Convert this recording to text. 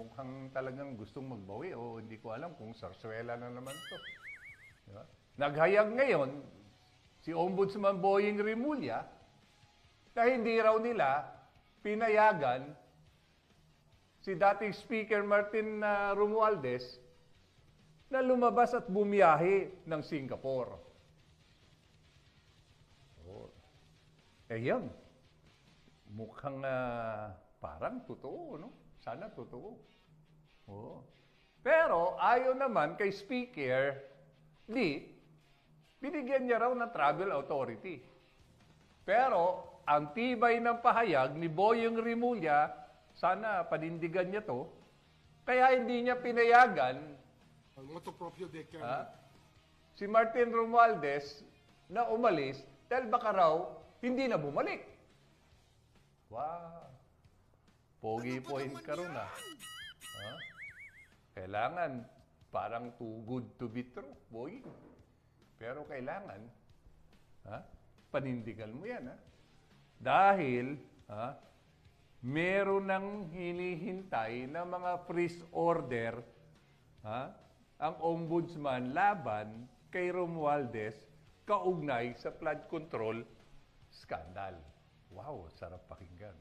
mukhang talagang gustong magbawi o hindi ko alam kung sarswela na naman to. Diba? Naghayag ngayon si Ombudsman Boying Rimulya na hindi raw nila pinayagan si dating Speaker Martin Romualdez na lumabas at bumiyahe ng Singapore. Oh. Yan. Mukhang parang totoo, no? Sana totoo. Oo. Pero ayaw naman kay Speaker binigyan niya raw ng travel authority. Pero ang tibay ng pahayag ni Boyong Rimulya, sana panindigan niya to, kaya hindi niya pinayagan Moto proprio de Kenya. si Martin Romualdez na umalis dahil baka raw hindi na bumalik. Wow. Pogi point ka ron Kailangan parang too good to be true, boy. Pero kailangan, panindigan mo yan, Dahil, meron ng hinihintay na mga freeze order, ang ombudsman laban kay Romualdez kaugnay sa flood control scandal. Wow, sarap pakinggan.